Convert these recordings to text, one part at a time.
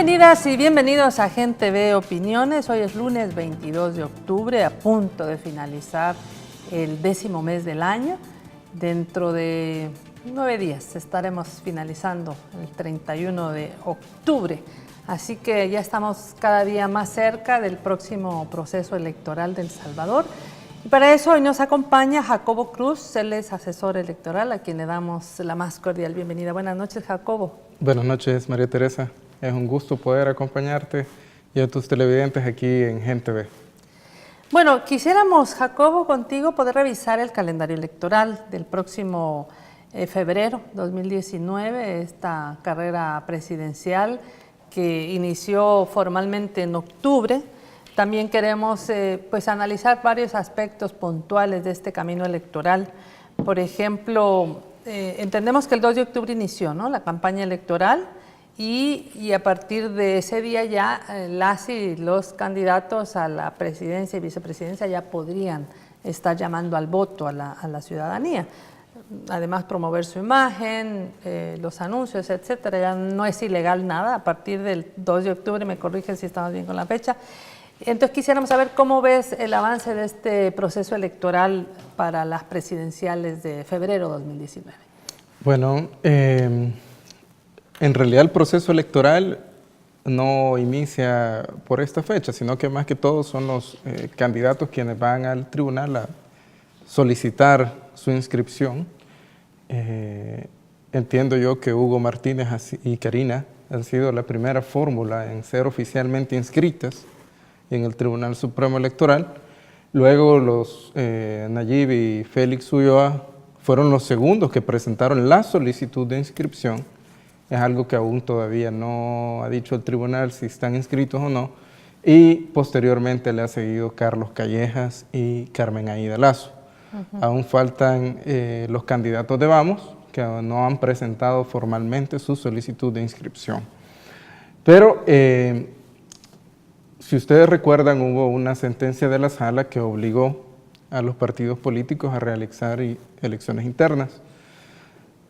Bienvenidas y bienvenidos a Gente Ve Opiniones. Hoy es lunes 22 de octubre, a punto de finalizar el 10º mes del año. Dentro de 9 días estaremos finalizando el 31 de octubre. Así que ya estamos cada día más cerca del próximo proceso electoral de El Salvador. Y para eso hoy nos acompaña Jacobo Cruz, él es asesor electoral, a quien le damos la más cordial bienvenida. Buenas noches, Jacobo. Buenas noches, María Teresa. Es un gusto poder acompañarte y a tus televidentes aquí en Gente Ve. Bueno, quisiéramos, Jacobo, contigo poder revisar el calendario electoral del próximo febrero 2019, esta carrera presidencial que inició formalmente en octubre. También queremos pues analizar varios aspectos puntuales de este camino electoral. Por ejemplo, entendemos que el 2 de octubre inició, ¿no?, la campaña electoral. Y a partir de ese día ya las y los candidatos a la presidencia y vicepresidencia ya podrían estar llamando al voto a la ciudadanía. Además, promover su imagen, los anuncios, etcétera. Ya no es ilegal nada a partir del 2 de octubre, me corrigen si estamos bien con la fecha. Entonces quisiéramos saber cómo ves el avance de este proceso electoral para las presidenciales de febrero 2019. Bueno, en realidad el proceso electoral no inicia por esta fecha, sino que más que todo son los candidatos quienes van al tribunal a solicitar su inscripción. Entiendo yo que Hugo Martínez y Karina han sido la primera fórmula en ser oficialmente inscritas en el Tribunal Supremo Electoral. Luego los Nayib y Félix Ulloa fueron los segundos que presentaron la solicitud de inscripción. Es algo que aún todavía no ha dicho el tribunal si están inscritos o no. Y posteriormente le ha seguido Carlos Callejas y Carmen Aida Lazo. Aún faltan los candidatos de Vamos, que no han presentado formalmente su solicitud de inscripción. Pero si ustedes recuerdan, hubo una sentencia de la Sala que obligó a los partidos políticos a realizar elecciones internas.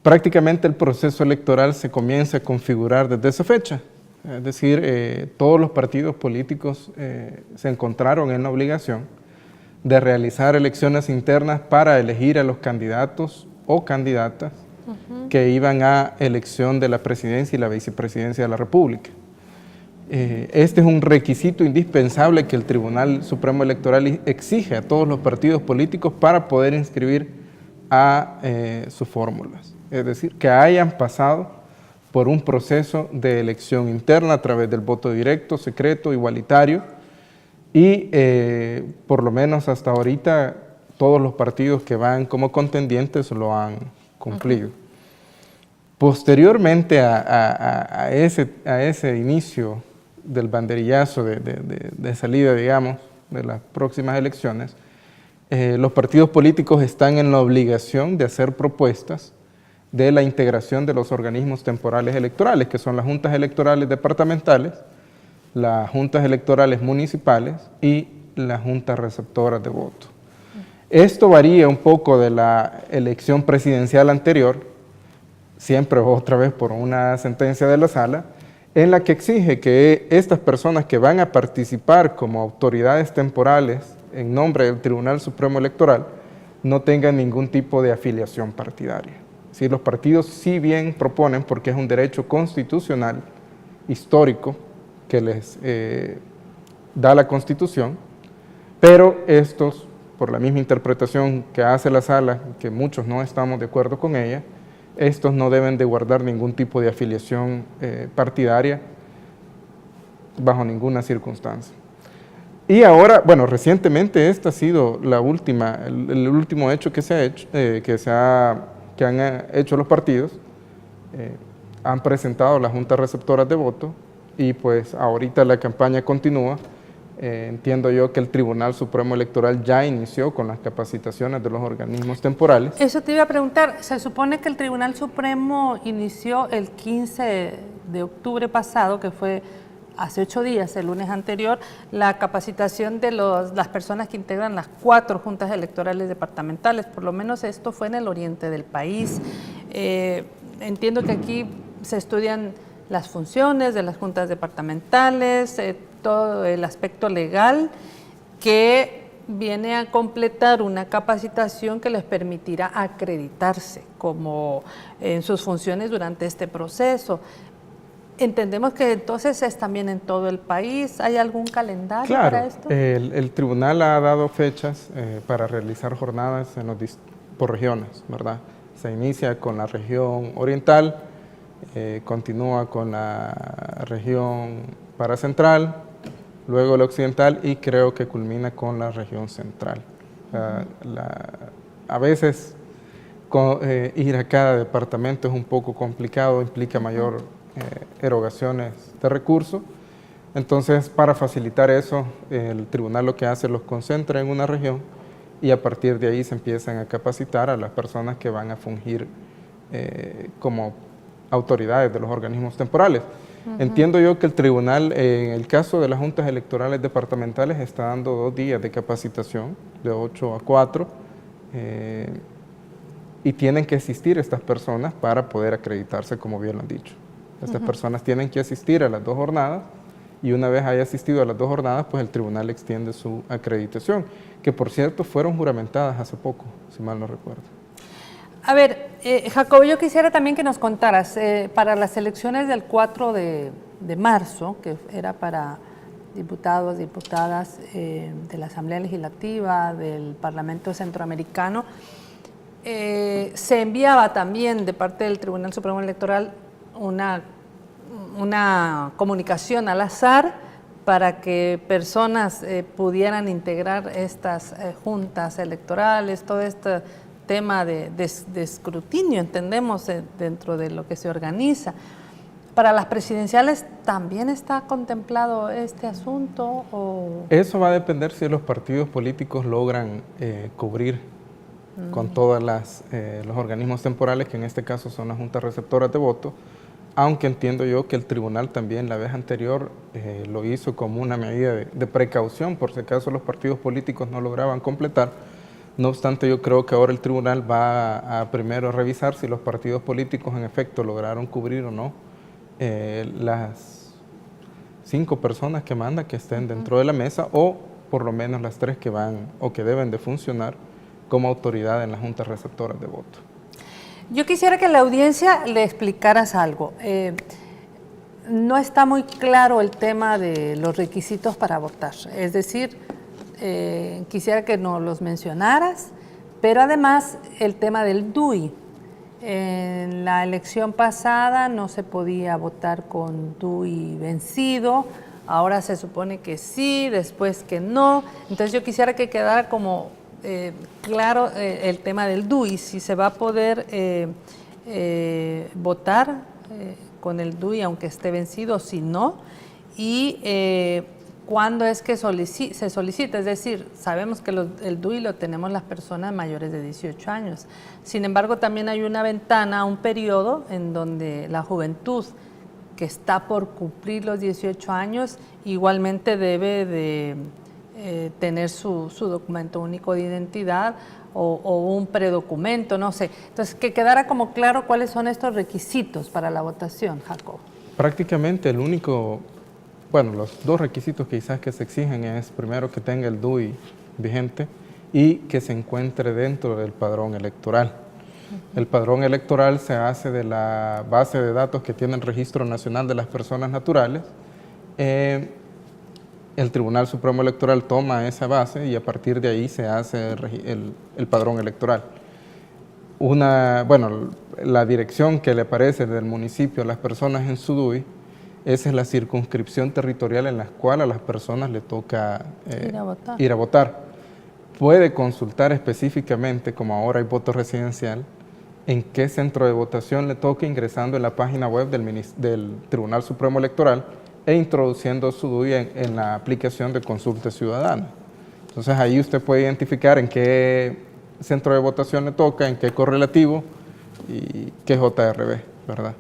Prácticamente el proceso electoral se comienza a configurar desde esa fecha. Es decir, todos los partidos políticos se encontraron en la obligación de realizar elecciones internas para elegir a los candidatos o candidatas que iban a elección de la presidencia y la vicepresidencia de la República. Este es un requisito indispensable que el Tribunal Supremo Electoral exige a todos los partidos políticos para poder inscribir a sus fórmulas. Es decir, que hayan pasado por un proceso de elección interna a través del voto directo, secreto, igualitario, y por lo menos hasta ahorita todos los partidos que van como contendientes lo han cumplido. Posteriormente a ese inicio del banderillazo de salida, digamos, de las próximas elecciones, los partidos políticos están en la obligación de hacer propuestas de la integración de los organismos temporales electorales, que son las juntas electorales departamentales, las juntas electorales municipales y las juntas receptoras de voto. Esto varía un poco de la elección presidencial anterior, siempre otra vez por una sentencia de la Sala, en la que exige que estas personas que van a participar como autoridades temporales en nombre del Tribunal Supremo Electoral no tengan ningún tipo de afiliación partidaria. Si los partidos sí bien proponen, porque es un derecho constitucional, histórico, que les da la Constitución, pero estos, por la misma interpretación que hace la Sala, que muchos no estamos de acuerdo con ella, estos no deben de guardar ningún tipo de afiliación partidaria bajo ninguna circunstancia. Y ahora, bueno, recientemente esta ha sido la última, el último hecho que se ha hecho, que han hecho los partidos. Han presentado las juntas receptoras de voto y pues ahorita la campaña continúa. Entiendo yo que el Tribunal Supremo Electoral ya inició con las capacitaciones de los organismos temporales. Eso te iba a preguntar, se supone que el Tribunal Supremo inició el 15 de octubre pasado, que fue hace 8 días, el lunes anterior, la capacitación de las personas que integran las 4 juntas electorales departamentales. Por lo menos esto fue en el oriente del país. Entiendo que aquí se estudian las funciones de las juntas departamentales, todo el aspecto legal que viene a completar una capacitación que les permitirá acreditarse como en sus funciones durante este proceso. Entendemos que entonces es también en todo el país. ¿Hay algún calendario para esto? El tribunal ha dado fechas para realizar jornadas por regiones, ¿verdad? Se inicia con la región oriental, continúa con la región paracentral, luego la occidental y creo que culmina con la región central. A veces ir a cada departamento es un poco complicado, implica mayor erogaciones de recursos. Entonces, para facilitar eso, el tribunal lo que hace los concentra en una región y a partir de ahí se empiezan a capacitar a las personas que van a fungir como autoridades de los organismos temporales. Entiendo yo que el tribunal, en el caso de las juntas electorales departamentales, está dando 2 días de capacitación, de 8 a 4, y tienen que asistir estas personas para poder acreditarse, como bien lo han dicho. Estas personas tienen que asistir a las 2 jornadas y una vez haya asistido a las 2 jornadas, pues el tribunal extiende su acreditación, que por cierto fueron juramentadas hace poco, si mal no recuerdo. A ver, Jacobo, yo quisiera también que nos contaras, para las elecciones del 4 de marzo, que era para diputados, diputadas de la Asamblea Legislativa, del Parlamento Centroamericano, se enviaba también de parte del Tribunal Supremo Electoral una comunicación al azar para que personas pudieran integrar estas juntas electorales, todo este tema de escrutinio, entendemos, dentro de lo que se organiza. ¿Para las presidenciales también está contemplado este asunto? ¿O? Eso va a depender si los partidos políticos logran cubrir con todos los organismos temporales, que en este caso son las juntas receptoras de voto, aunque entiendo yo que el tribunal también la vez anterior lo hizo como una medida de precaución, por si acaso los partidos políticos no lograban completar. No obstante, yo creo que ahora el tribunal va a primero revisar si los partidos políticos en efecto lograron cubrir o no las 5 personas que manda que estén dentro de la mesa, o por lo menos las 3 que van o que deben de funcionar como autoridad en las juntas receptoras de voto. Yo quisiera que a la audiencia le explicaras algo. No está muy claro el tema de los requisitos para votar, es decir, quisiera que nos los mencionaras, pero además el tema del DUI. En la elección pasada no se podía votar con DUI vencido, ahora se supone que sí, después que no. Entonces yo quisiera que quedara como claro el tema del DUI, si se va a poder votar con el DUI aunque esté vencido, si no, y cuándo es que se solicita, es decir, sabemos que el DUI lo tenemos las personas mayores de 18 años, sin embargo también hay una ventana, un periodo en donde la juventud que está por cumplir los 18 años igualmente debe de tener su documento único de identidad o un predocumento, no sé. Entonces, que quedara como claro cuáles son estos requisitos para la votación, Jacobo. Prácticamente el único, bueno, los 2 requisitos quizás que se exigen es primero que tenga el DUI vigente y que se encuentre dentro del padrón electoral. El padrón electoral se hace de la base de datos que tiene el Registro Nacional de las Personas Naturales. El Tribunal Supremo Electoral toma esa base y a partir de ahí se hace el padrón electoral. La dirección que le aparece del municipio a las personas en su DUI, esa es la circunscripción territorial en la cual a las personas le toca ir a votar. Puede consultar específicamente, como ahora hay voto residencial, en qué centro de votación le toca ingresando en la página web del Tribunal Supremo Electoral e introduciendo su DUI en la aplicación de consulta ciudadana. Entonces ahí usted puede identificar en qué centro de votación le toca, en qué correlativo y qué JRB, ¿verdad?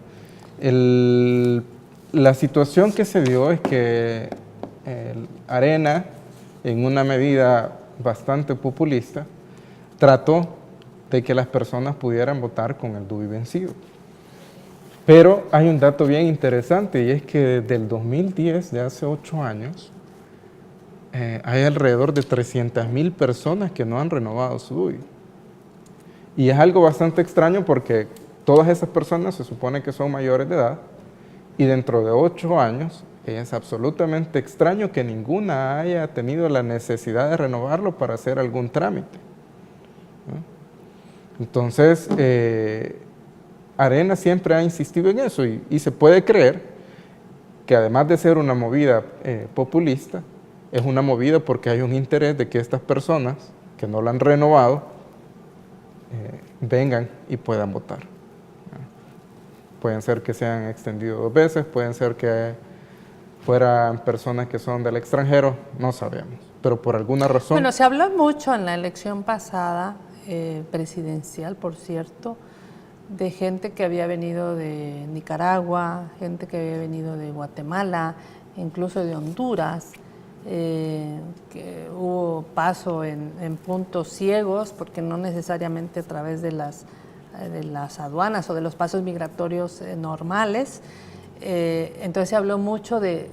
La situación que se dio es que Arena, en una medida bastante populista, trató de que las personas pudieran votar con el DUI vencido. Pero hay un dato bien interesante y es que desde el 2010, de hace 8 años, hay alrededor de 300,000 personas que no han renovado su DUI. Y es algo bastante extraño porque todas esas personas se supone que son mayores de edad y dentro de 8 años es absolutamente extraño que ninguna haya tenido la necesidad de renovarlo para hacer algún trámite, ¿no? Entonces, Arena siempre ha insistido en eso y se puede creer que además de ser una movida populista, es una movida porque hay un interés de que estas personas que no la han renovado vengan y puedan votar. Pueden ser que se hayan extendido 2 veces, pueden ser que fueran personas que son del extranjero, no sabemos, pero por alguna razón... Bueno, se habló mucho en la elección pasada, presidencial, por cierto, de gente que había venido de Nicaragua, gente que había venido de Guatemala, incluso de Honduras, que hubo paso en puntos ciegos, porque no necesariamente a través de las aduanas o de los pasos migratorios normales. Entonces se habló mucho de,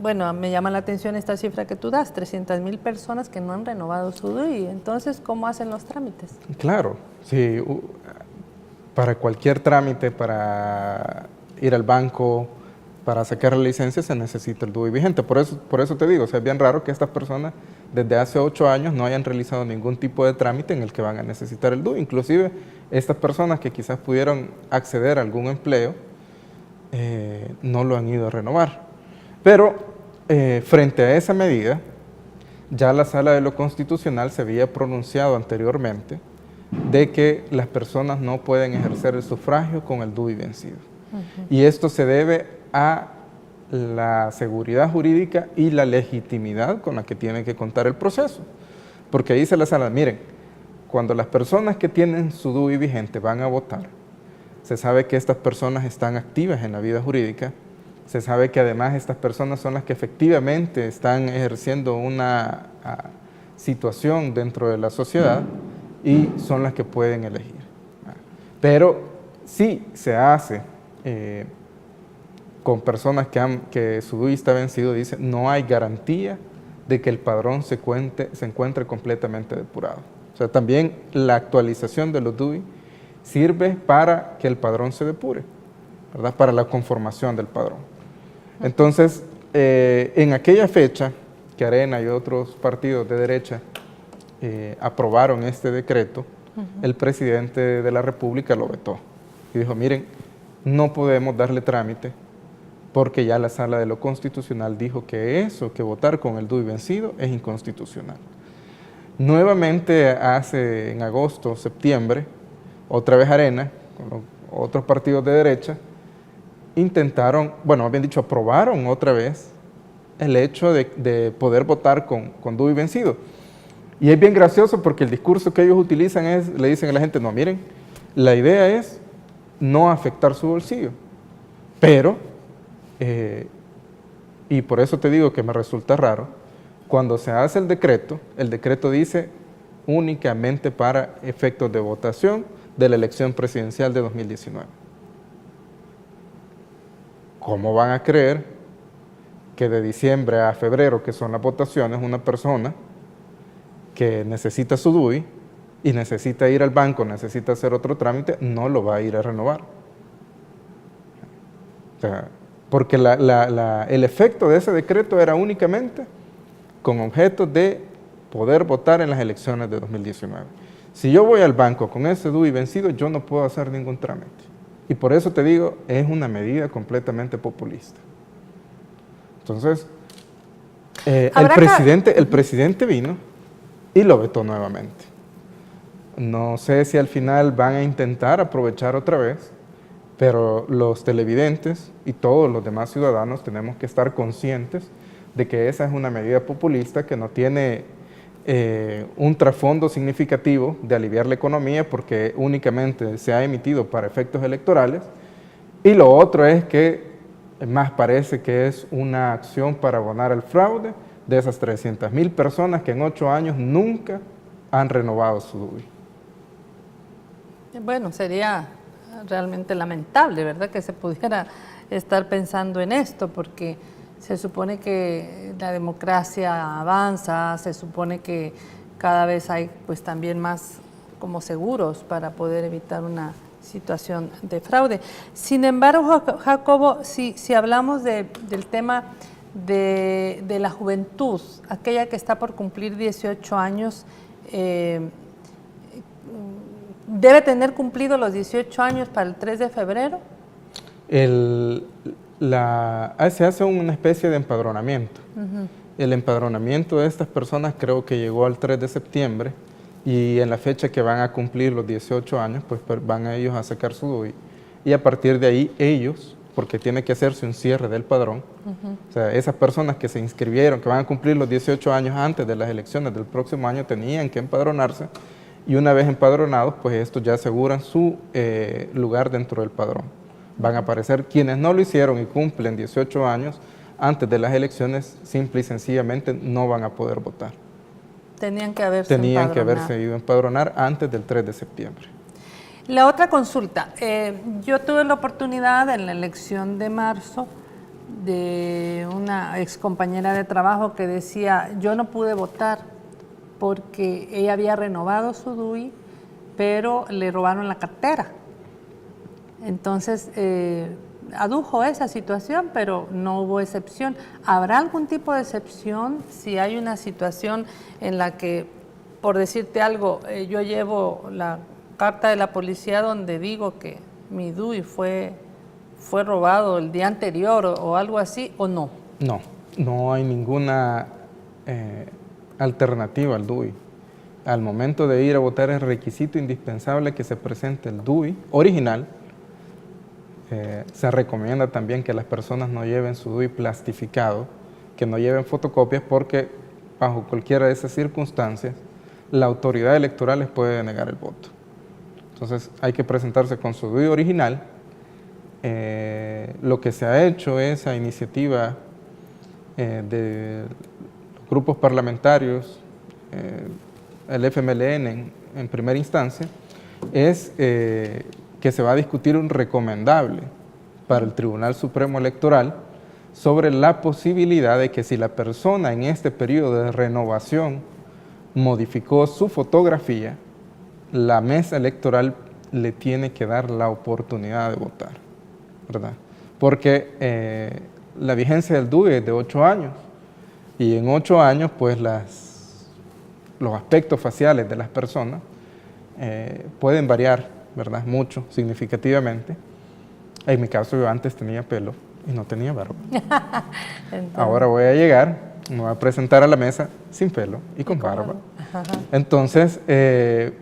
bueno, me llama la atención esta cifra que tú das, 300,000 personas que no han renovado su DUI. Entonces, ¿cómo hacen los trámites? Claro, sí, para cualquier trámite, para ir al banco, para sacar la licencia se necesita el DUI vigente. Por eso te digo, o sea, es bien raro que estas personas desde hace 8 años no hayan realizado ningún tipo de trámite en el que van a necesitar el DUI. Inclusive estas personas que quizás pudieron acceder a algún empleo, no lo han ido a renovar. Pero frente a esa medida, ya la Sala de lo Constitucional se había pronunciado anteriormente de que las personas no pueden ejercer el sufragio con el DUI vencido. Y esto se debe a la seguridad jurídica y la legitimidad con la que tiene que contar el proceso. Porque dice la Sala, miren, cuando las personas que tienen su DUI vigente van a votar, se sabe que estas personas están activas en la vida jurídica, se sabe que además estas personas son las que efectivamente están ejerciendo una situación dentro de la sociedad y son las que pueden elegir. Pero si se hace con personas que su DUI está vencido, dice, no hay garantía de que el padrón se encuentre completamente depurado. O sea, también la actualización de los DUI sirve para que el padrón se depure, ¿verdad? Para la conformación del padrón. Entonces, en aquella fecha que Arena y otros partidos de derecha aprobaron este decreto, el presidente de la República lo vetó y dijo, miren, no podemos darle trámite porque ya la Sala de lo Constitucional dijo que eso, que votar con el DUI vencido es inconstitucional. Nuevamente en agosto, septiembre, otra vez Arena, con otros partidos de derecha, intentaron, bueno, habían dicho, aprobaron otra vez el hecho de poder votar con DUI vencido. Y es bien gracioso porque el discurso que ellos utilizan le dicen a la gente, no, miren, la idea es no afectar su bolsillo, pero, y por eso te digo que me resulta raro, cuando se hace el decreto dice únicamente para efectos de votación de la elección presidencial de 2019. ¿Cómo van a creer que de diciembre a febrero, que son las votaciones, una persona que necesita su DUI y necesita ir al banco, necesita hacer otro trámite, no lo va a ir a renovar? O sea, porque el efecto de ese decreto era únicamente con objeto de poder votar en las elecciones de 2019. Si yo voy al banco con ese DUI vencido, yo no puedo hacer ningún trámite. Y por eso te digo, es una medida completamente populista. Entonces, el presidente vino y lo vetó nuevamente. No sé si al final van a intentar aprovechar otra vez, pero los televidentes y todos los demás ciudadanos tenemos que estar conscientes de que esa es una medida populista que no tiene un trasfondo significativo de aliviar la economía porque únicamente se ha emitido para efectos electorales, y lo otro es que más parece que es una acción para abonar al fraude de esas 300,000 personas que en 8 años nunca han renovado su DUI. Bueno, sería realmente lamentable, ¿verdad? Que se pudiera estar pensando en esto, porque se supone que la democracia avanza, se supone que cada vez hay pues también más como seguros para poder evitar una situación de fraude. Sin embargo, Jacobo, si hablamos del tema de la juventud, aquella que está por cumplir 18 años, ¿debe tener cumplido los 18 años para el 3 de febrero? Se hace una especie de empadronamiento. El empadronamiento de estas personas creo que llegó al 3 de septiembre y en la fecha que van a cumplir los 18 años, pues van a ellos a sacar su DUI y a partir de ahí ellos, porque tiene que hacerse un cierre del padrón, o sea, esas personas que se inscribieron, que van a cumplir los 18 años antes de las elecciones del próximo año, tenían que empadronarse y una vez empadronados, pues estos ya aseguran su lugar dentro del padrón. Van a aparecer quienes no lo hicieron y cumplen 18 años antes de las elecciones, simple y sencillamente no van a poder votar. Tenían que haberse ido a empadronar antes del 3 de septiembre. La otra consulta, yo tuve la oportunidad en la elección de marzo de una ex compañera de trabajo que decía, yo no pude votar porque ella había renovado su DUI, pero le robaron la cartera. Entonces, adujo esa situación, pero no hubo excepción. ¿Habrá algún tipo de excepción si hay una situación en la que, por decirte algo, yo llevo la carta de la policía donde digo que mi DUI fue robado el día anterior o algo así, o no? No, no hay ninguna alternativa al DUI. Al momento de ir a votar es requisito indispensable que se presente el DUI original. Se recomienda también que las personas no lleven su DUI plastificado, que no lleven fotocopias porque bajo cualquiera de esas circunstancias la autoridad electoral les puede denegar el voto. Entonces hay que presentarse con su DUI original. Lo que se ha hecho es a iniciativa de grupos parlamentarios, el FMLN en primera instancia, es que se va a discutir un recomendable para el Tribunal Supremo Electoral sobre la posibilidad de que si la persona en este periodo de renovación modificó su fotografía, la mesa electoral le tiene que dar la oportunidad de votar, ¿verdad? Porque la vigencia del DUI es de 8 años y en 8 años pues los aspectos faciales de las personas pueden variar, ¿verdad? Mucho, significativamente. En mi caso yo antes tenía pelo y no tenía barba. Ahora voy a llegar, me voy a presentar a la mesa sin pelo y con barba. Entonces,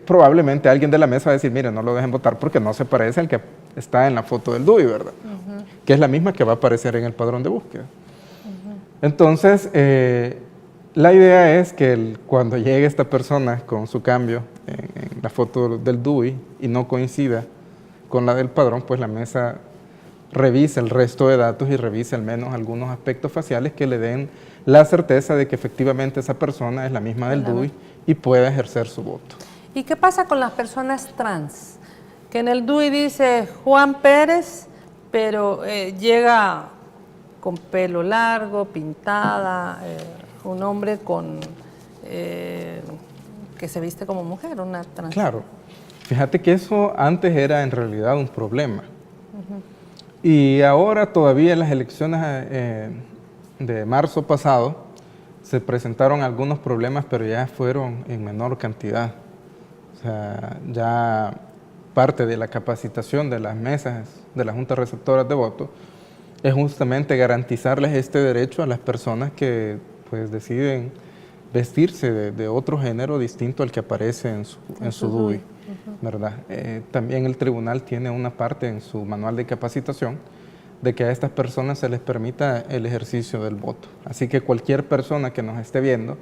probablemente alguien de la mesa va a decir, mire, no lo dejen votar porque no se parece al que está en la foto del DUI, ¿verdad? Que es la misma que va a aparecer en el padrón de búsqueda. Entonces, la idea es que cuando llegue esta persona con su cambio en la foto del DUI y no coincida con la del padrón, pues la mesa revise el resto de datos y revise al menos algunos aspectos faciales que le den la certeza de que efectivamente esa persona es la misma del DUI y pueda ejercer su voto. ¿Y qué pasa con las personas trans? Que en el DUI dice Juan Pérez, pero llega con pelo largo, pintada, un hombre que se viste como mujer, una trans. Claro, fíjate que eso antes era en realidad un problema. Y ahora todavía en las elecciones de marzo pasado se presentaron algunos problemas, pero ya fueron en menor cantidad. O sea, ya parte de la capacitación de las mesas de las juntas receptoras de voto es justamente garantizarles este derecho a las personas que pues deciden vestirse de otro género distinto al que aparece en su DUI, ¿verdad? También el tribunal tiene una parte en su manual de capacitación de que a estas personas se les permita el ejercicio del voto. Así que cualquier persona que nos esté viendo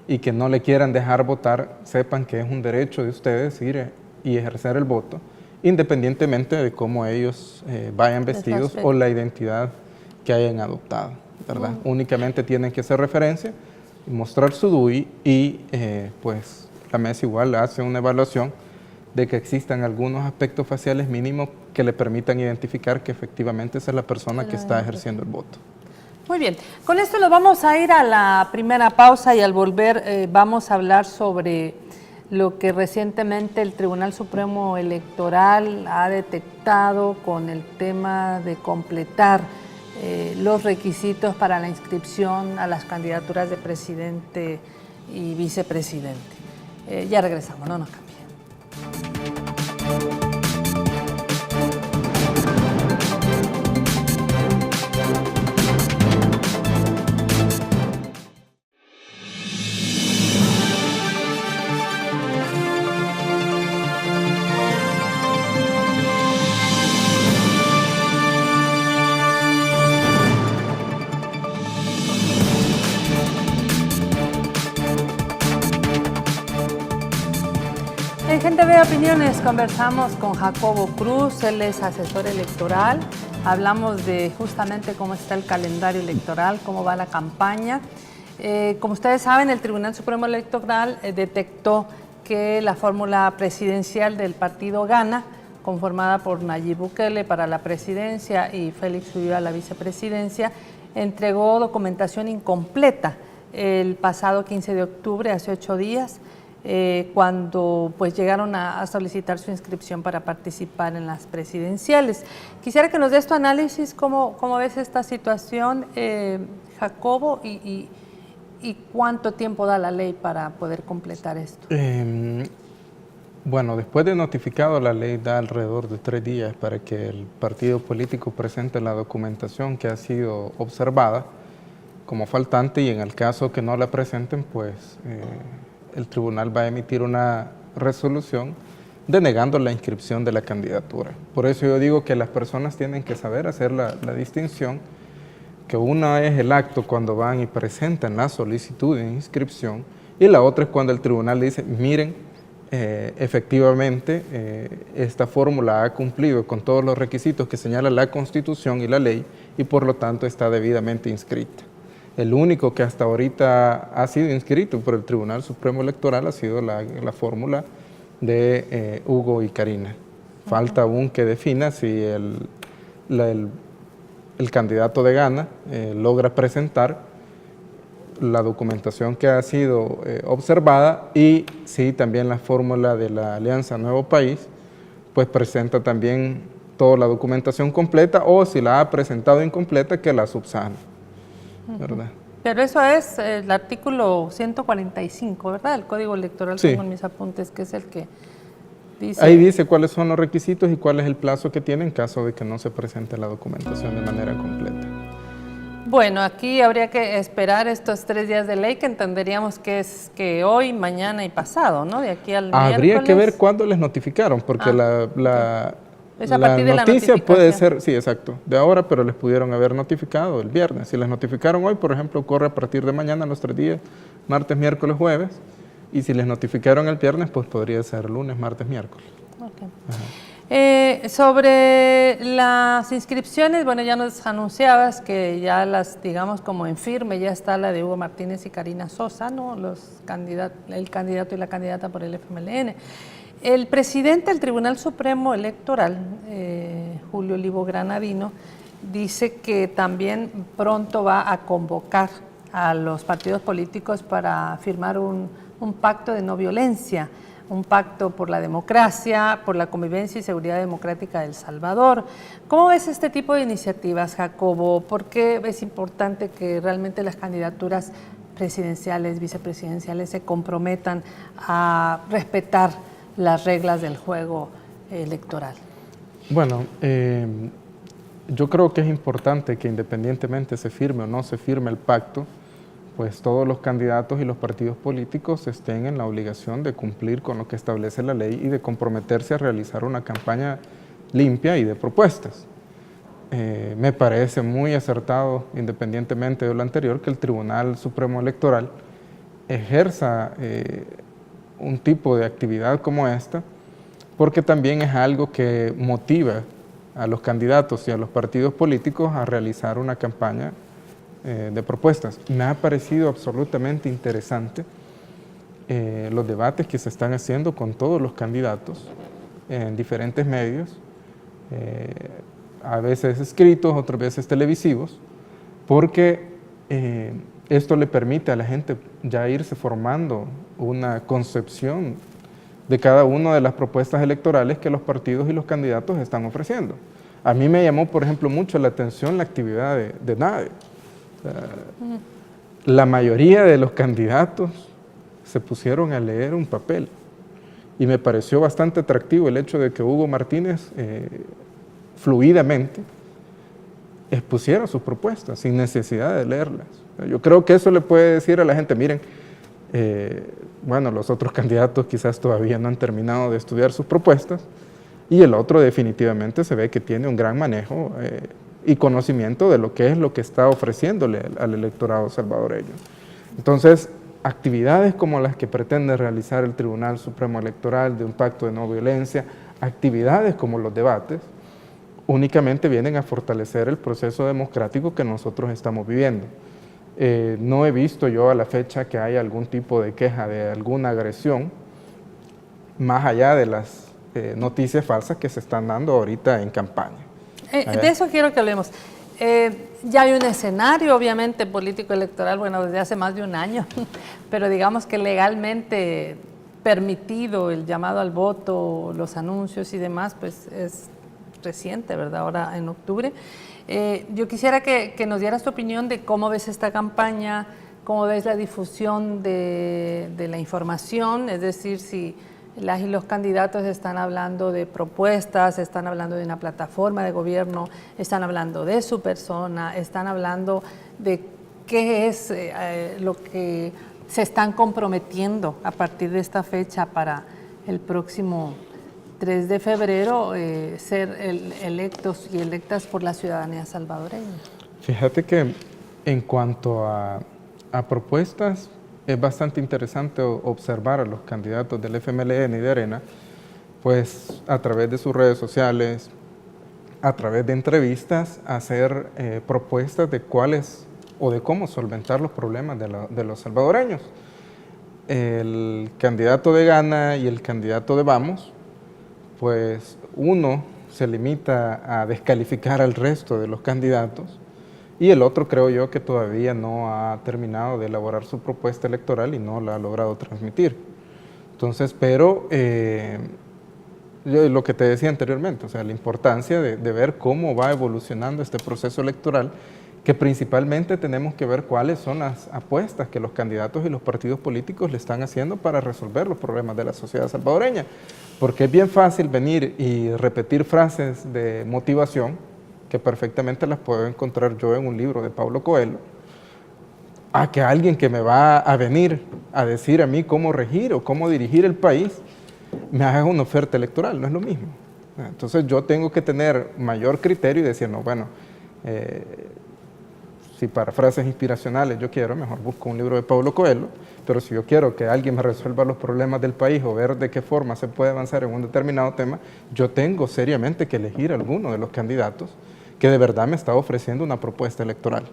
y que no le quieran dejar votar, sepan que es un derecho de ustedes ir y ejercer el voto, independientemente de cómo ellos vayan vestidos o la identidad que hayan adoptado, ¿verdad? Únicamente tienen que hacer referencia, mostrar su DUI y pues la mesa igual hace una evaluación de que existan algunos aspectos faciales mínimos que le permitan identificar que efectivamente esa es la persona que está ejerciendo el voto. Muy bien, con esto nos vamos a ir a la primera pausa y al volver vamos a hablar sobre lo que recientemente el Tribunal Supremo Electoral ha detectado con el tema de completar los requisitos para la inscripción a las candidaturas de presidente y vicepresidente. Ya regresamos, no nos cambien. En Gente Ve Opiniones conversamos con Jacobo Cruz, él es asesor electoral. Hablamos de justamente cómo está el calendario electoral, cómo va la campaña. Como ustedes saben, el Tribunal Supremo Electoral detectó que la fórmula presidencial del partido Gana, conformada por Nayib Bukele para la presidencia y Félix Ulloa a la vicepresidencia, entregó documentación incompleta el pasado 15 de octubre, hace 8 días, cuando pues llegaron a solicitar su inscripción para participar en las presidenciales. Quisiera que nos des tu análisis, cómo ves esta situación, Jacobo, y cuánto tiempo da la ley para poder completar esto. Bueno, después de notificado, la ley da alrededor de 3 días para que el partido político presente la documentación que ha sido observada como faltante, y en el caso que no la presenten, pues el tribunal va a emitir una resolución denegando la inscripción de la candidatura. Por eso yo digo que las personas tienen que saber hacer la distinción, que una es el acto cuando van y presentan la solicitud de inscripción, y la otra es cuando el tribunal dice, miren, efectivamente esta fórmula ha cumplido con todos los requisitos que señala la Constitución y la ley, y por lo tanto está debidamente inscrita. El único que hasta ahorita ha sido inscrito por el Tribunal Supremo Electoral ha sido la fórmula de Hugo y Karina. Falta aún que defina si el candidato de Gana logra presentar la documentación que ha sido observada, y si también la fórmula de la Alianza Nuevo País pues presenta también toda la documentación completa, o si la ha presentado incompleta, que la subsane. ¿Verdad? Pero eso es el artículo 145, ¿verdad? El Código Electoral, sí. Tengo en mis apuntes, que es el que dice... Ahí dice cuáles son los requisitos y cuál es el plazo que tiene en caso de que no se presente la documentación de manera completa. Bueno, aquí habría que esperar estos 3 días de ley, que entenderíamos que es que hoy, mañana y pasado, ¿no? De aquí al Habría miércoles. que ver cuándo les notificaron, porque Es a partir de la noticia puede notificación. ser, sí, exacto, de ahora, pero les pudieron haber notificado el viernes. Si les notificaron hoy, por ejemplo, corre a partir de mañana los 3 días, martes, miércoles, jueves. Y si les notificaron el viernes, pues podría ser lunes, martes, miércoles. Okay. Sobre las inscripciones, bueno, ya nos anunciabas que ya las, digamos, como en firme, ya está la de Hugo Martínez y Karina Sosa, ¿no? El candidato y la candidata por el FMLN. El presidente del Tribunal Supremo Electoral, Julio Olivo Granadino, dice que también pronto va a convocar a los partidos políticos para firmar un pacto de no violencia, un pacto por la democracia, por la convivencia y seguridad democrática de El Salvador. ¿Cómo ves este tipo de iniciativas, Jacobo? ¿Por qué es importante que realmente las candidaturas presidenciales, vicepresidenciales se comprometan a respetar las reglas del juego electoral? Bueno, yo creo que es importante que independientemente se firme o no se firme el pacto, pues todos los candidatos y los partidos políticos estén en la obligación de cumplir con lo que establece la ley y de comprometerse a realizar una campaña limpia y de propuestas. Me parece muy acertado, independientemente de lo anterior, que el Tribunal Supremo Electoral ejerza un tipo de actividad como esta, porque también es algo que motiva a los candidatos y a los partidos políticos a realizar una campaña de propuestas. Me ha parecido absolutamente interesante los debates que se están haciendo con todos los candidatos en diferentes medios, a veces escritos, otras veces televisivos, porque esto le permite a la gente ya irse formando una concepción de cada una de las propuestas electorales que los partidos y los candidatos están ofreciendo. A mí me llamó, por ejemplo, mucho la atención la actividad de NADE. La mayoría de los candidatos se pusieron a leer un papel y me pareció bastante atractivo el hecho de que Hugo Martínez fluidamente expusiera sus propuestas sin necesidad de leerlas. Yo creo que eso le puede decir a la gente, miren, bueno, los otros candidatos quizás todavía no han terminado de estudiar sus propuestas y el otro definitivamente se ve que tiene un gran manejo y conocimiento de lo que está ofreciéndole al electorado salvadoreño. Entonces, actividades como las que pretende realizar el Tribunal Supremo Electoral de un pacto de no violencia, actividades como los debates, únicamente vienen a fortalecer el proceso democrático que nosotros estamos viviendo. No he visto yo a la fecha que haya algún tipo de queja de alguna agresión, más allá de las noticias falsas que se están dando ahorita en campaña. De eso quiero que hablemos. Ya hay un escenario, obviamente, político-electoral, bueno, desde hace más de un año, pero digamos que legalmente permitido el llamado al voto, los anuncios y demás, pues es reciente, ¿verdad? Ahora en octubre. Yo quisiera que nos dieras tu opinión de cómo ves esta campaña, cómo ves la difusión de la información, es decir, si las y los candidatos están hablando de propuestas, están hablando de una plataforma de gobierno, están hablando de su persona, están hablando de qué es lo que se están comprometiendo a partir de esta fecha para el próximo 3 de febrero ser electos y electas por la ciudadanía salvadoreña. Fíjate que en cuanto a propuestas, es bastante interesante observar a los candidatos del FMLN y de Arena, pues a través de sus redes sociales, a través de entrevistas, hacer propuestas de cuáles o de cómo solventar los problemas de los salvadoreños. El candidato de Gana y el candidato de Vamos, pues uno se limita a descalificar al resto de los candidatos y el otro creo yo que todavía no ha terminado de elaborar su propuesta electoral y no la ha logrado transmitir. Entonces, pero lo que te decía anteriormente, o sea, la importancia de ver cómo va evolucionando este proceso electoral, que principalmente tenemos que ver cuáles son las apuestas que los candidatos y los partidos políticos le están haciendo para resolver los problemas de la sociedad salvadoreña. Porque es bien fácil venir y repetir frases de motivación, que perfectamente las puedo encontrar yo en un libro de Paulo Coelho, a que alguien que me va a venir a decir a mí cómo regir o cómo dirigir el país, me haga una oferta electoral, no es lo mismo. Entonces yo tengo que tener mayor criterio y decir, no, bueno, si para frases inspiracionales yo quiero, mejor busco un libro de Paulo Coelho, pero si yo quiero que alguien me resuelva los problemas del país o ver de qué forma se puede avanzar en un determinado tema, yo tengo seriamente que elegir alguno de los candidatos que de verdad me está ofreciendo una propuesta electoral.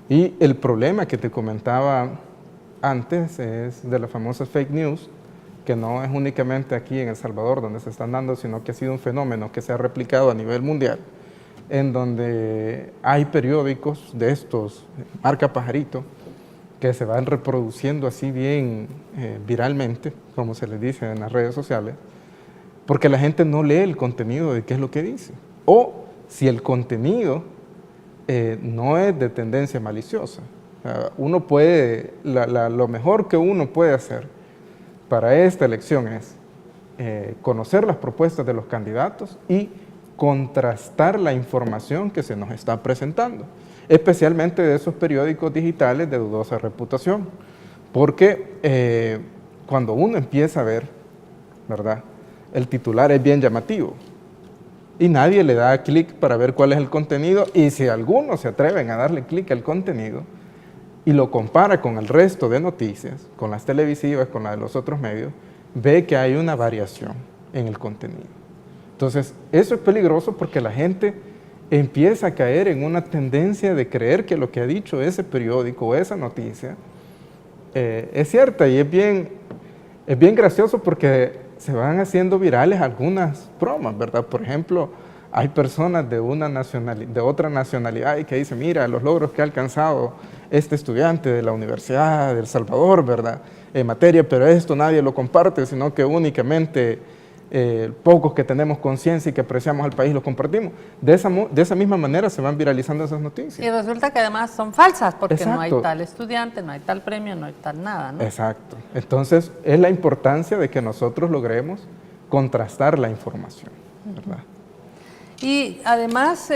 Y el problema que te comentaba antes es de las famosas fake news, que no es únicamente aquí en El Salvador donde se están dando, sino que ha sido un fenómeno que se ha replicado a nivel mundial, en donde hay periódicos de estos, marca Pajarito, que se van reproduciendo así bien viralmente, como se les dice en las redes sociales, porque la gente no lee el contenido de qué es lo que dice. O si el contenido no es de tendencia maliciosa. Uno puede, lo mejor que uno puede hacer para esta elección es conocer las propuestas de los candidatos y contrastar la información que se nos está presentando, especialmente de esos periódicos digitales de dudosa reputación, porque cuando uno empieza a ver, ¿verdad?, el titular es bien llamativo y nadie le da clic para ver cuál es el contenido, y si algunos se atreven a darle clic al contenido y lo compara con el resto de noticias, con las televisivas, con las de los otros medios, ve que hay una variación en el contenido. Entonces, eso es peligroso porque la gente empieza a caer en una tendencia de creer que lo que ha dicho ese periódico o esa noticia es cierta y es bien gracioso porque se van haciendo virales algunas bromas, ¿verdad? Por ejemplo, hay personas de otra nacionalidad y que dicen, mira, los logros que ha alcanzado este estudiante de la Universidad de El Salvador, ¿verdad? En materia, pero esto nadie lo comparte, sino que únicamente pocos que tenemos conciencia y que apreciamos al país lo compartimos. De esa misma manera se van viralizando esas noticias. Y resulta que además son falsas, porque Exacto. no hay tal estudiante, no hay tal premio, no hay tal nada, ¿no? Exacto. Entonces, es la importancia de que nosotros logremos contrastar la información, ¿verdad? Y además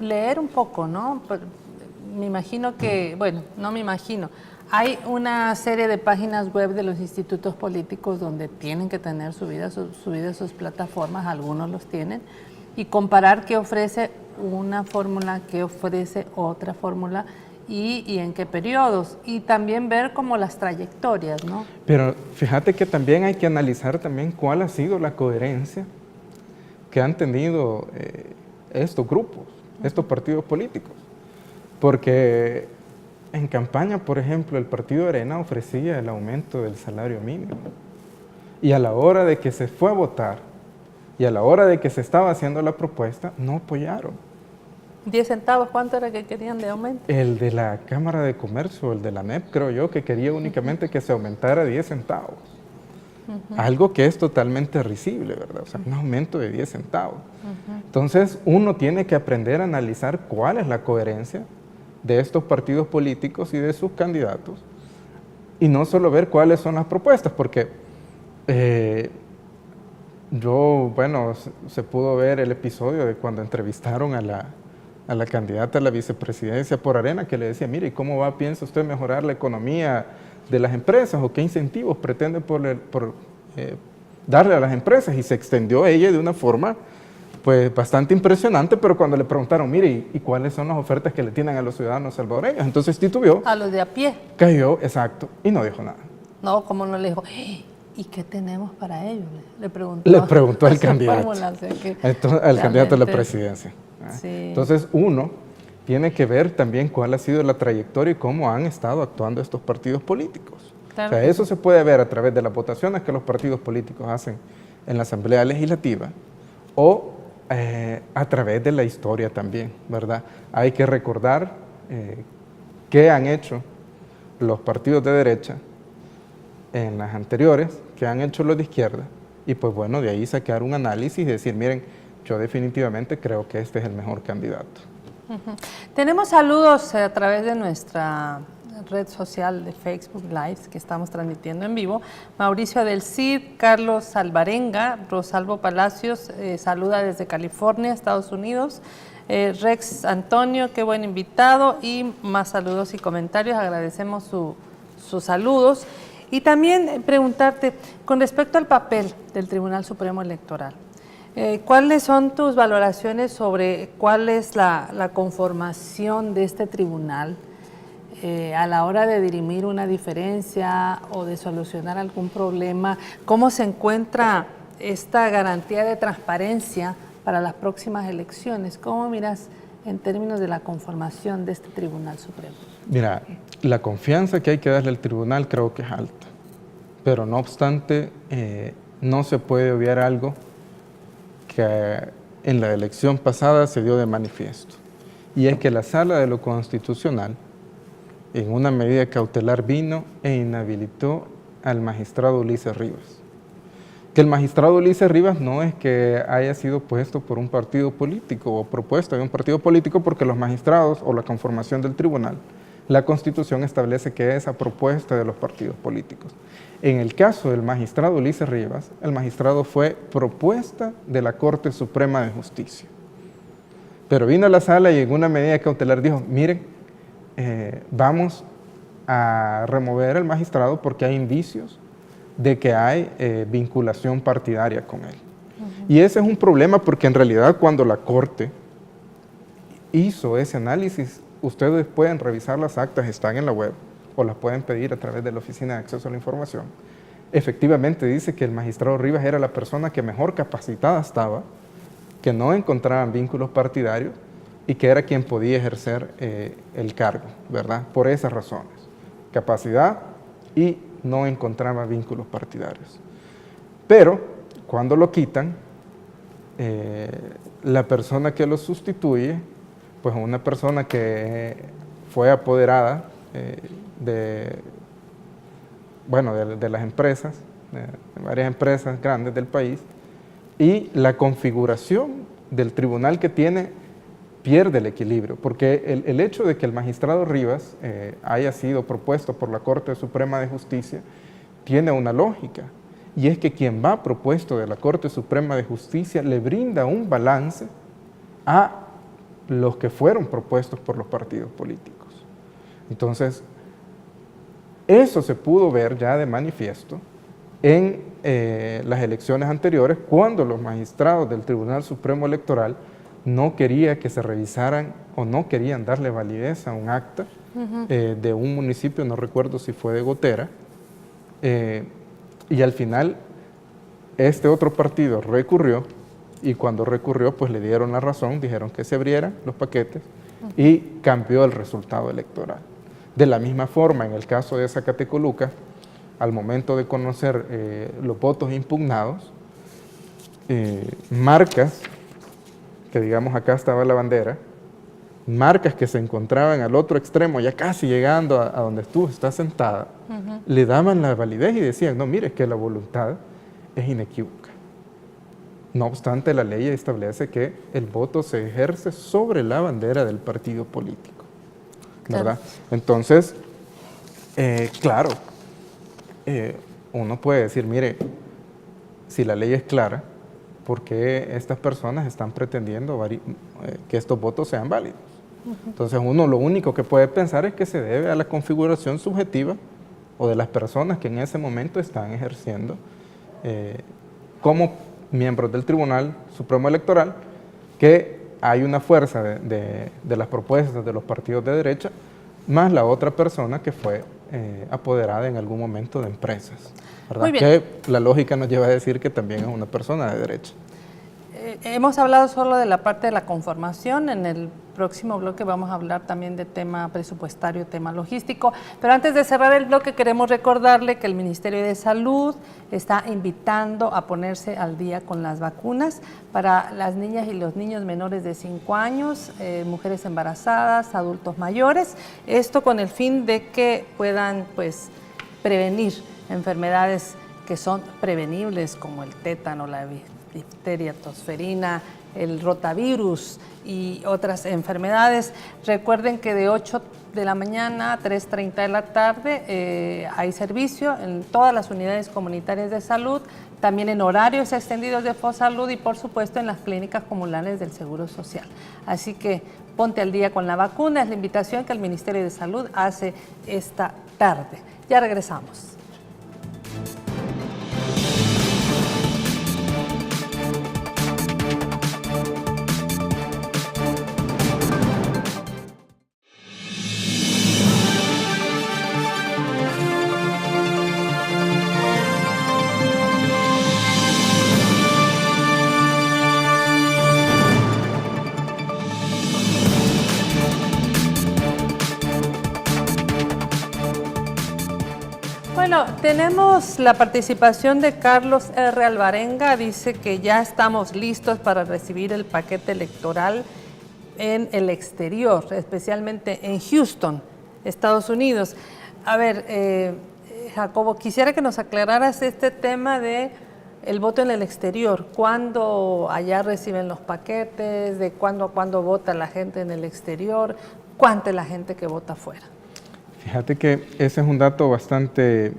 leer un poco, ¿no? Me imagino que, bueno, no me imagino, hay una serie de páginas web de los institutos políticos donde tienen que tener subidas sus plataformas, algunos los tienen, y comparar qué ofrece una fórmula, qué ofrece otra fórmula y en qué periodos, y también ver como las trayectorias, ¿no? Pero fíjate que también hay que analizar también cuál ha sido la coherencia que han tenido estos grupos, estos partidos políticos. Porque en campaña, por ejemplo, el partido Arena ofrecía el aumento del salario mínimo. Y a la hora de que se fue a votar y a la hora de que se estaba haciendo la propuesta, no apoyaron. 10 centavos, ¿cuánto era que querían de aumento? El de la Cámara de Comercio, el de la ANEP, creo yo, que quería únicamente que se aumentara 10 centavos. Algo que es totalmente risible, ¿verdad? O sea, un aumento de 10 centavos. Entonces, uno tiene que aprender a analizar cuál es la coherencia de estos partidos políticos y de sus candidatos, y no solo ver cuáles son las propuestas, porque se pudo ver el episodio de cuando entrevistaron a la candidata a la vicepresidencia por Arena, que le decía, mire, ¿cómo piensa usted mejorar la economía de las empresas o qué incentivos pretende darle a las empresas? Y se extendió ella de una forma pues bastante impresionante, pero cuando le preguntaron, mire, ¿y cuáles son las ofertas que le tienen a los ciudadanos salvadoreños? Entonces titubeó. A los de a pie. Cayó, exacto, y no dijo nada. No, como no le dijo, ¿y qué tenemos para ellos? Le preguntó al candidato. Al candidato a la presidencia. Sí. Entonces uno tiene que ver también cuál ha sido la trayectoria y cómo han estado actuando estos partidos políticos. Claro. O sea, eso se puede ver a través de las votaciones que los partidos políticos hacen en la Asamblea Legislativa o a través de la historia también, ¿verdad? Hay que recordar qué han hecho los partidos de derecha en las anteriores, qué han hecho los de izquierda, y pues bueno, de ahí sacar un análisis y decir, miren, yo definitivamente creo que este es el mejor candidato. Tenemos saludos a través de nuestra red social de Facebook Live que estamos transmitiendo en vivo. Mauricio del Cid, Carlos Alvarenga, Rosalvo Palacios, saluda desde California, Estados Unidos. Rex Antonio, qué buen invitado, y más saludos y comentarios, agradecemos sus saludos. Y también preguntarte, con respecto al papel del Tribunal Supremo Electoral, ¿cuáles son tus valoraciones sobre cuál es la conformación de este tribunal a la hora de dirimir una diferencia o de solucionar algún problema? ¿Cómo se encuentra esta garantía de transparencia para las próximas elecciones? ¿Cómo miras en términos de la conformación de este Tribunal Supremo? Mira, la confianza que hay que darle al tribunal creo que es alta, pero no obstante, no se puede obviar algo que en la elección pasada se dio de manifiesto, y es que la Sala de lo Constitucional, en una medida cautelar, vino e inhabilitó al magistrado Ulises Rivas. Que el magistrado Ulises Rivas no es que haya sido puesto por un partido político o propuesto de un partido político, porque los magistrados o la conformación del tribunal, la Constitución establece que es a propuesta de los partidos políticos. En el caso del magistrado Ulises Rivas, el magistrado fue propuesta de la Corte Suprema de Justicia. Pero vino a la sala y en una medida cautelar dijo, miren, vamos a remover al magistrado porque hay indicios de que hay vinculación partidaria con él. Y ese es un problema porque en realidad cuando la Corte hizo ese análisis, ustedes pueden revisar las actas, están en la web, o las pueden pedir a través de la Oficina de Acceso a la Información. Efectivamente dice que el magistrado Rivas era la persona que mejor capacitada estaba, que no encontraban vínculos partidarios y que era quien podía ejercer el cargo, ¿verdad? Por esas razones. Capacidad, y no encontraba vínculos partidarios. Pero cuando lo quitan, la persona que lo sustituye, pues una persona que fue apoderada de las empresas, de varias empresas grandes del país, y la configuración del tribunal que tiene pierde el equilibrio, porque el hecho de que el magistrado Rivas haya sido propuesto por la Corte Suprema de Justicia tiene una lógica, y es que quien va propuesto de la Corte Suprema de Justicia le brinda un balance a los que fueron propuestos por los partidos políticos. Entonces, eso se pudo ver ya de manifiesto en las elecciones anteriores, cuando los magistrados del Tribunal Supremo Electoral no querían que se revisaran o no querían darle validez a un acta de un municipio, no recuerdo si fue de Gotera, y al final este otro partido recurrió, y cuando recurrió pues le dieron la razón, dijeron que se abrieran los paquetes y cambió el resultado electoral. De la misma forma, en el caso de Zacatecoluca, al momento de conocer los votos impugnados, marcas, que digamos acá estaba la bandera, marcas que se encontraban al otro extremo, ya casi llegando a donde tú estás sentada, le daban la validez y decían, no, mire, que la voluntad es inequívoca. No obstante, la ley establece que el voto se ejerce sobre la bandera del partido político, ¿verdad? Claro. Entonces, claro, uno puede decir, mire, si la ley es clara, ¿por qué estas personas están pretendiendo que estos votos sean válidos? Entonces uno lo único que puede pensar es que se debe a la configuración subjetiva o de las personas que en ese momento están ejerciendo como miembros del Tribunal Supremo Electoral, que hay una fuerza de las propuestas de los partidos de derecha, más la otra persona que fue apoderada en algún momento de empresas, ¿verdad? Que la lógica nos lleva a decir que también es una persona de derecha. Hemos hablado solo de la parte de la conformación. En el próximo bloque vamos a hablar también de tema presupuestario, tema logístico. Pero antes de cerrar el bloque, queremos recordarle que el Ministerio de Salud está invitando a ponerse al día con las vacunas para las niñas y los niños menores de 5 años, mujeres embarazadas, adultos mayores. Esto con el fin de que puedan, pues, prevenir enfermedades que son prevenibles, como el tétano, la difteria, tosferina, el rotavirus y otras enfermedades. Recuerden que de 8 de la mañana a 3:30 de la tarde hay servicio en todas las unidades comunitarias de salud, también en horarios extendidos de FOSalud y por supuesto en las clínicas comunales del Seguro Social. Así que ponte al día con la vacuna, es la invitación que el Ministerio de Salud hace esta tarde. Ya regresamos. Bueno, tenemos la participación de Carlos R. Alvarenga. Dice que ya estamos listos para recibir el paquete electoral en el exterior, especialmente en Houston, Estados Unidos. A ver, Jacobo, quisiera que nos aclararas este tema de el voto en el exterior. ¿Cuándo allá reciben los paquetes? ¿De cuándo a cuándo vota la gente en el exterior? ¿Cuánta es la gente que vota afuera? Fíjate que ese es un dato bastante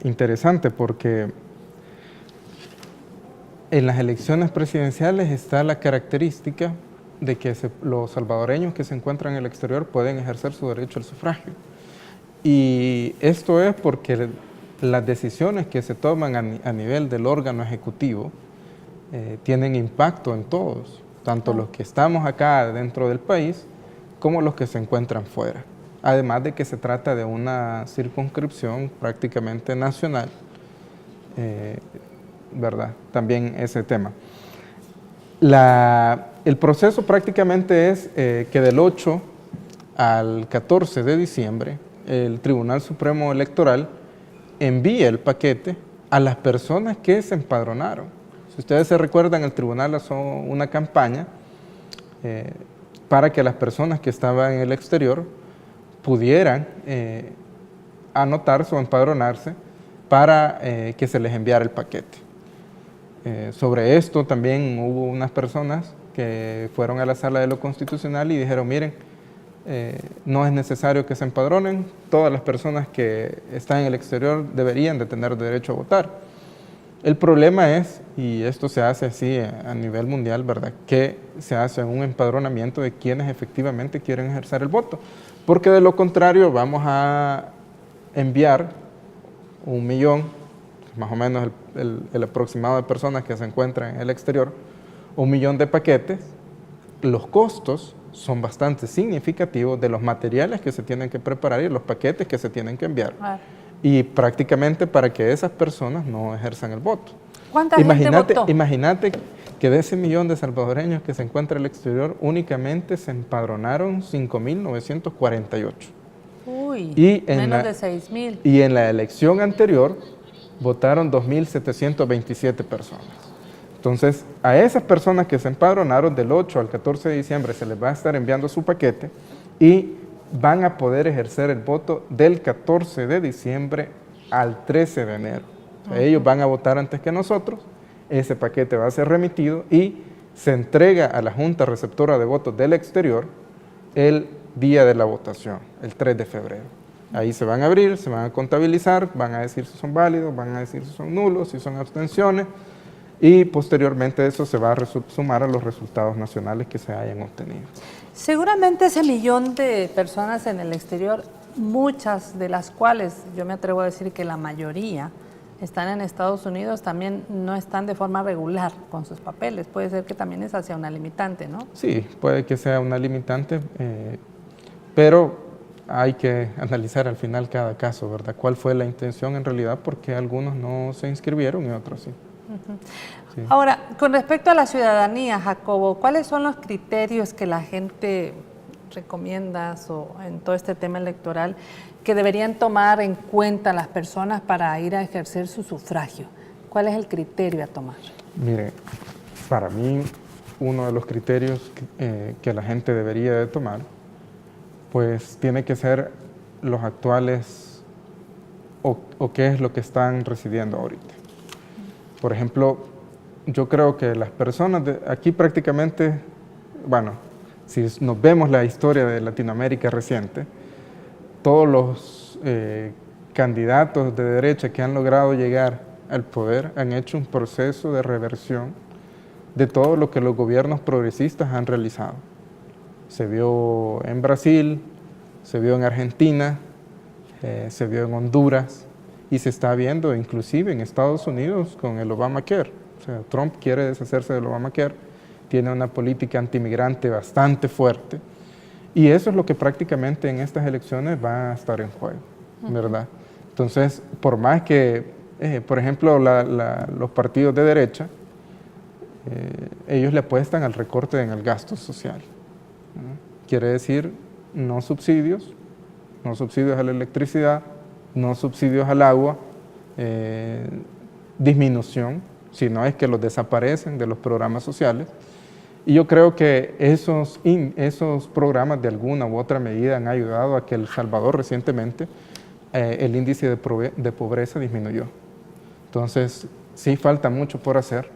interesante, porque en las elecciones presidenciales está la característica de que los salvadoreños que se encuentran en el exterior pueden ejercer su derecho al sufragio. Y esto es porque las decisiones que se toman a nivel del órgano ejecutivo tienen impacto en todos, tanto los que estamos acá dentro del país como los que se encuentran fuera. Además de que se trata de una circunscripción prácticamente nacional, ¿verdad? También ese tema. El proceso prácticamente es que del 8 al 14 de diciembre, el Tribunal Supremo Electoral envíe el paquete a las personas que se empadronaron. Si ustedes se recuerdan, el tribunal lanzó una campaña para que las personas que estaban en el exterior pudieran anotarse o empadronarse para que se les enviara el paquete. Sobre esto también hubo unas personas que fueron a la sala de lo constitucional y dijeron, miren, no es necesario que se empadronen, todas las personas que están en el exterior deberían de tener derecho a votar. El problema es, y esto se hace así a nivel mundial, ¿verdad?, que se hace un empadronamiento de quienes efectivamente quieren ejercer el voto, porque de lo contrario vamos a enviar 1 millón, más o menos el aproximado de personas que se encuentran en el exterior, 1 millón de paquetes. Los costos son bastante significativos de los materiales que se tienen que preparar y los paquetes que se tienen que enviar. Y prácticamente para que esas personas no ejerzan el voto. ¿Cuánta gente votó? Imagínate que de ese millón de salvadoreños que se encuentra en el exterior, únicamente se empadronaron 5.948. Uy, menos de 6.000. Y en la elección anterior votaron 2.727 personas. Entonces, a esas personas que se empadronaron del 8 al 14 de diciembre se les va a estar enviando su paquete y van a poder ejercer el voto del 14 de diciembre al 13 de enero. O sea, ellos van a votar antes que nosotros, ese paquete va a ser remitido y se entrega a la Junta Receptora de Votos del Exterior el día de la votación, el 3 de febrero. Ahí se van a abrir, se van a contabilizar, van a decir si son válidos, van a decir si son nulos, si son abstenciones, y posteriormente eso se va a sumar a los resultados nacionales que se hayan obtenido. Seguramente ese millón de personas en el exterior, muchas de las cuales yo me atrevo a decir que la mayoría están en Estados Unidos, también no están de forma regular con sus papeles. Puede ser que también esa sea una limitante, ¿no? Sí, puede que sea una limitante, pero hay que analizar al final cada caso, ¿verdad? ¿Cuál fue la intención en realidad? Porque algunos no se inscribieron y otros sí. Sí. Ahora, con respecto a la ciudadanía, Jacobo, ¿cuáles son los criterios que la gente recomienda en todo este tema electoral que deberían tomar en cuenta las personas para ir a ejercer su sufragio? ¿Cuál es el criterio a tomar? Mire, para mí uno de los criterios que la gente debería de tomar, pues tiene que ser los actuales o qué es lo que están recibiendo ahorita. Por ejemplo, yo creo que las personas aquí prácticamente, bueno, si nos vemos la historia de Latinoamérica reciente, todos los candidatos de derecha que han logrado llegar al poder han hecho un proceso de reversión de todo lo que los gobiernos progresistas han realizado. Se vio en Brasil, se vio en Argentina, se vio en Honduras y se está viendo inclusive en Estados Unidos con el Obamacare. O sea, Trump quiere deshacerse del Obamacare, tiene una política antimigrante bastante fuerte y eso es lo que prácticamente en estas elecciones va a estar en juego, ¿verdad? Entonces, por más que, por ejemplo, los partidos de derecha, ellos le apuestan al recorte en el gasto social, ¿no? Quiere decir no subsidios a la electricidad, no subsidios al agua, disminución, sino es que los desaparecen de los programas sociales. Y yo creo que esos programas de alguna u otra medida han ayudado a que El Salvador recientemente el índice de pobreza disminuyó. Entonces, sí falta mucho por hacer.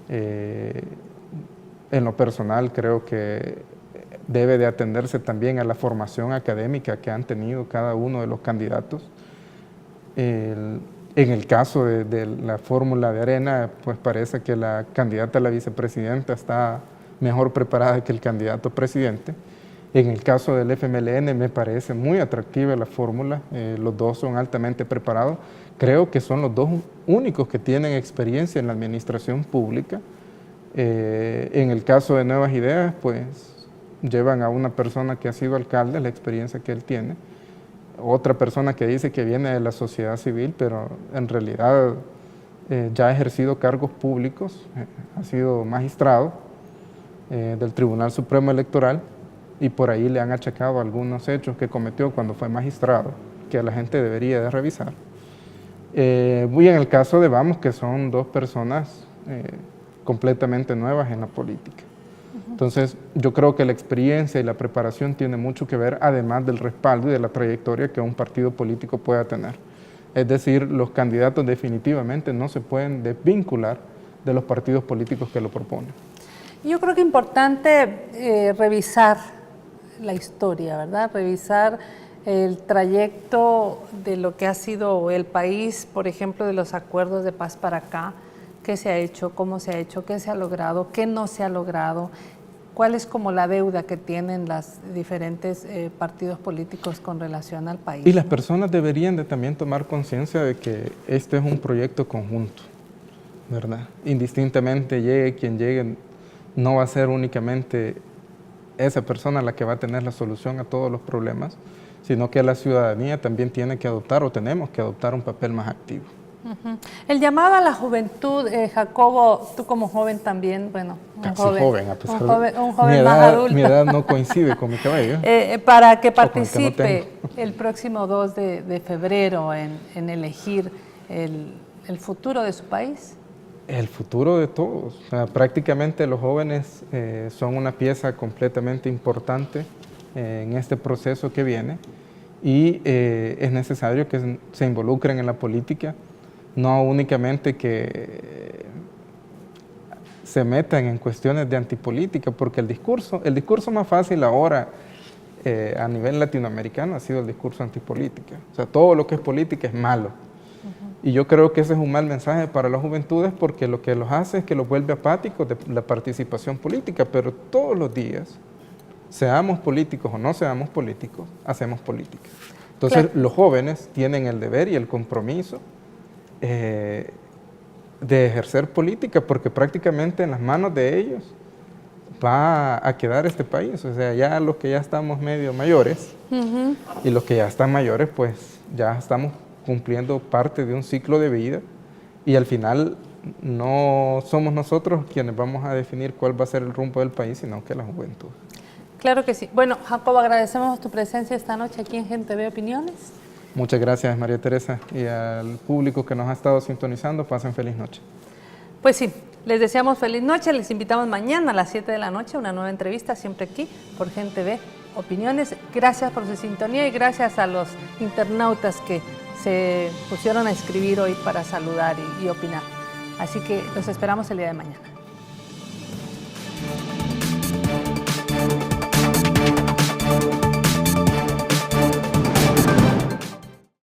En lo personal creo que debe de atenderse también a la formación académica que han tenido cada uno de los candidatos. En el caso de la fórmula de Arena, pues parece que la candidata a la vicepresidenta está mejor preparada que el candidato presidente. En el caso del FMLN me parece muy atractiva la fórmula, los dos son altamente preparados. Creo que son los dos únicos que tienen experiencia en la administración pública. En el caso de Nuevas Ideas, pues llevan a una persona que ha sido alcalde, la experiencia que él tiene, otra persona que dice que viene de la sociedad civil, pero en realidad ya ha ejercido cargos públicos, ha sido magistrado del Tribunal Supremo Electoral y por ahí le han achacado algunos hechos que cometió cuando fue magistrado, que la gente debería de revisar. Y en el caso de Vamos, que son dos personas completamente nuevas en la política. Entonces, yo creo que la experiencia y la preparación tiene mucho que ver, además del respaldo y de la trayectoria que un partido político pueda tener. Es decir, los candidatos definitivamente no se pueden desvincular de los partidos políticos que lo proponen. Yo creo que es importante revisar la historia, ¿verdad? Revisar el trayecto de lo que ha sido el país, por ejemplo, de los acuerdos de paz para acá, qué se ha hecho, cómo se ha hecho, qué se ha logrado, qué no se ha logrado, cuál es como la deuda que tienen los diferentes partidos políticos con relación al país. Y las personas deberían de también tomar conciencia de que este es un proyecto conjunto, ¿verdad? Indistintamente llegue quien llegue, no va a ser únicamente esa persona la que va a tener la solución a todos los problemas, sino que la ciudadanía también tiene que adoptar o tenemos que adoptar un papel más activo. El llamado a la juventud, Jacobo, tú como joven también, bueno, Casi joven, a pesar de un joven mi más edad, adulto. mi edad no coincide con mi cabello. Para que que no participe el próximo 2 de febrero en elegir el futuro de su país. El futuro de todos. O sea, prácticamente los jóvenes son una pieza completamente importante en este proceso que viene y es necesario que se involucren en la política, no únicamente que se metan en cuestiones de antipolítica, porque el discurso más fácil ahora a nivel latinoamericano ha sido el discurso antipolítica. O sea, todo lo que es política es malo. Y yo creo que ese es un mal mensaje para las juventudes porque lo que los hace es que los vuelve apáticos de la participación política, pero todos los días, seamos políticos o no seamos políticos, hacemos política. Entonces, claro, los jóvenes tienen el deber y el compromiso de ejercer política porque prácticamente en las manos de ellos va a quedar este país. O sea, ya los que ya estamos medio mayores y los que ya están mayores, pues ya estamos cumpliendo parte de un ciclo de vida y al final no somos nosotros quienes vamos a definir cuál va a ser el rumbo del país, sino que la juventud. Claro que sí. Bueno, Jacobo, agradecemos tu presencia esta noche aquí en Gente Ve Opiniones. Muchas gracias, María Teresa, y al público que nos ha estado sintonizando, pasen feliz noche. Pues sí, les deseamos feliz noche, les invitamos mañana a las 7 de la noche a una nueva entrevista, siempre aquí por Gente Ve Opiniones. Gracias por su sintonía y gracias a los internautas que se pusieron a escribir hoy para saludar y opinar. Así que los esperamos el día de mañana.